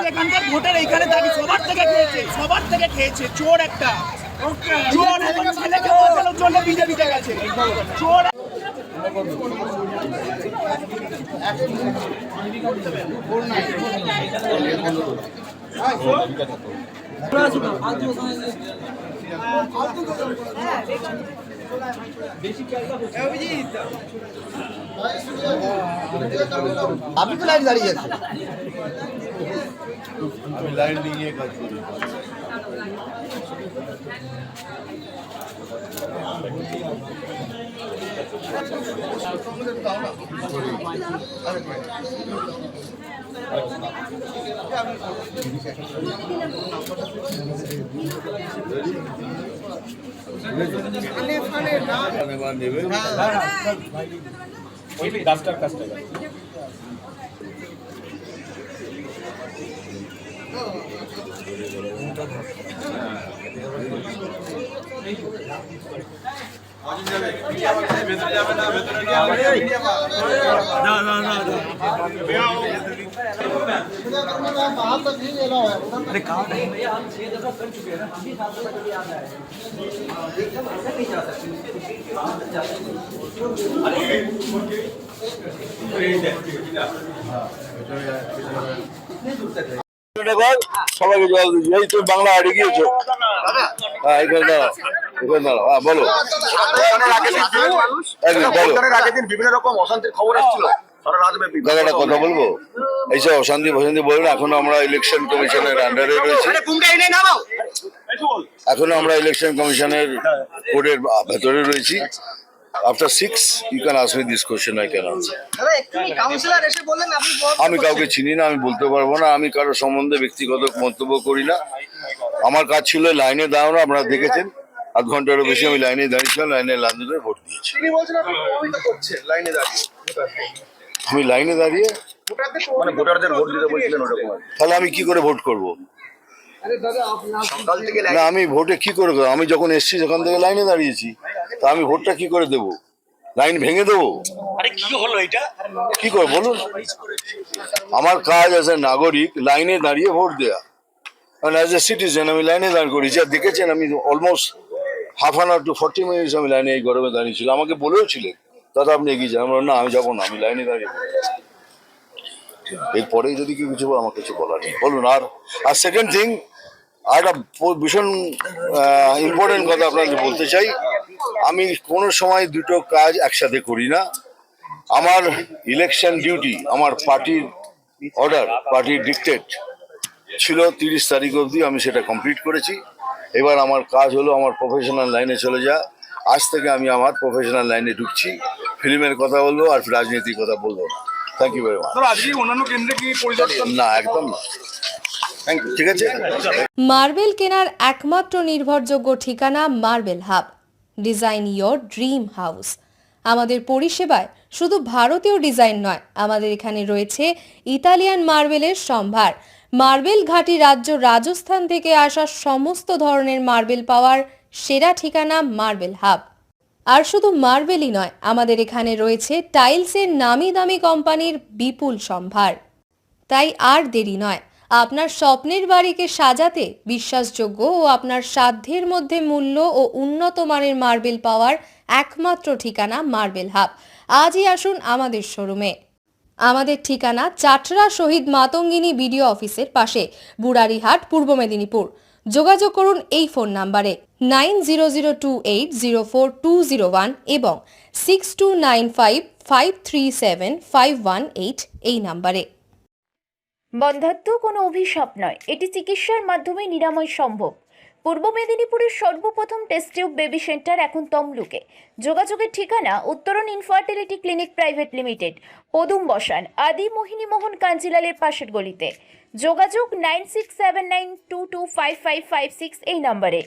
এখানকার ভোটার এইখানে দাঁড়িয়ে সবার থেকে খেয়েছে চোর একটা চোর এখন ছেলেকে বাঁচানোর জন্য বিজেপিতে গেছে চোর আপনি তো লাইন দাঁড়িয়ে আছেন আমি লাইন নিয়ে কাজ করি নেবে अरे कहाँ भैया हम 6 दफा कर चुके हैं ना हम भी 7 दफा कभी आता है एकदम अंदर नहीं जा सकते সবাইকে জল দিচ্ছি এই তুমি বাংলা হারিয়ে গিয়েছো হ্যাঁ এখানে দাঁড়াও এখানে দাঁড়াও হ্যাঁ বলো বিভিন্ন রকম অশান্তির খবর আসছিল একটা কথা বলবো এইসব অশান্তি ফশান্তি বলবো না এখনো আমরা ইলেকশন কমিশনের আন্ডারে রয়েছি এখনো আমরা ইলেকশন কমিশনের কোডের ভেতরে রয়েছি after 6 you can ask me this question I can answer আমি কাউকে চিনি না আমি বলতে পারবো না আমি কারোর সম্বন্ধে ব্যক্তিগত মন্তব্য করি না আমার কাজ ছিল লাইনে দাঁড়ানো আপনারা দেখেছেন আধ ঘন্টারও বেশি আমি লাইনে দাঁড়িয়েছিলাম লাইনে লাইনে ভোট দিয়েছি আমি লাইনে দাঁড়িয়ে মানে ভোটারদের ভোট দিতে বলছিলেন ওরকম তাহলে আমি কি করে ভোট করব না আমি ভোটে কি করে করবো আমি যখন এসছি সেখান থেকে লাইনে দাঁড়িয়েছি তা আমি ভোটটা কি করে দেবো লাইন ভেঙে দেবো কি করে বলুন আমার কাজ অ্যাজ এ নাগরিক লাইনে দাঁড়িয়ে ভোট দেয়া কারণ অ্যাজ এ সিটিজেন আমি লাইনে দাঁড় করেছি আর দেখেছেন আমি almost half an hour to 40 minutes আমি লাইনে এই গরমে দাঁড়িয়েছিলাম আমাকে বলেও ছিলেন দাদা আপনি এগিয়ে যান না আমি যাবো না আমি লাইনে দাঁড়িয়ে এরপরে যদি কি কিছু আমার কিছু বলার নেই বলুন আর সেকেন্ড থিং আর একটা ভীষণ ইম্পর্টেন্ট কথা আপনাকে বলতে চাই আমি কোনো সময় দুটো কাজ একসাথে করি না আমার ইলেকশন ডিউটি আমার পার্টির অর্ডার পার্টির ডিক্টেট ছিল 30 তারিখ অবধি আমি সেটা কমপ্লিট করেছি এবার আমার কাজ হলো আমার প্রফেশনাল লাইনে চলে যা আজ থেকে আমি আমার প্রফেশনাল লাইনে ঢুকছি ফিল্মের কথা বলবো আর রাজনীতির কথা বলবো না থ্যাংক ইউ ভেরি মাচ অন্যান্য কেন্দ্রে কি পরিদর্শন না একদম না থ্যাংক ইউ ঠিক আছে মার্বেল কেনার একমাত্র নির্ভরযোগ্য ঠিকানা marble hub design your dream house আমাদের পরিষেবায় শুধু ভারতীয় ডিজাইন নয় আমাদের এখানে রয়েছে ইতালিয়ান মার্বেলের সম্ভার মার্বেল ঘাঁটি রাজ্য রাজস্থান থেকে আসা সমস্ত ধরনের মার্বেল পাওয়ার সেরা ঠিকানা মার্বেল হাব আর শুধু মার্বেলই নয় আমাদের এখানে রয়েছে টাইলসের নামি দামি কোম্পানির বিপুল সম্ভার তাই আর দেরি নয় আপনার স্বপ্নের বাড়িকে সাজাতে বিশ্বাসযোগ্য ও আপনার সাধ্যের মধ্যে মূল্য ও উন্নত মানের মার্বেল পাওয়ার একমাত্র ঠিকানা মার্বেল হাব আজই আসুন আমাদের শোরুমে আমাদের ঠিকানা চাটরা শহীদ মাতঙ্গিনী বিডিও অফিসের পাশে বুড়ারিহাট পূর্ব মেদিনীপুর যোগাযোগ করুন এই ফোন নাম্বারে 9002804201 এবং 6295537518 এই নাম্বারে বন্ধ্যাত্ব কোনো অভিশাপ নয় এটি চিকিৎসার মাধ্যমে নিরাময় সম্ভব পূর্ব মেদিনীপুরের সর্বপ্রথম টেস্ট টিউব বেবি সেন্টার এখন তমলুকে যোগাযোগের ঠিকানা উত্তরণ ইনফার্টিলিটি ক্লিনিক প্রাইভেট লিমিটেড পদুম বসান আদি মোহিনী মোহন কাঞ্জিলালের পাশের গলিতে যোগাযোগ 9679225556 এই নম্বরে।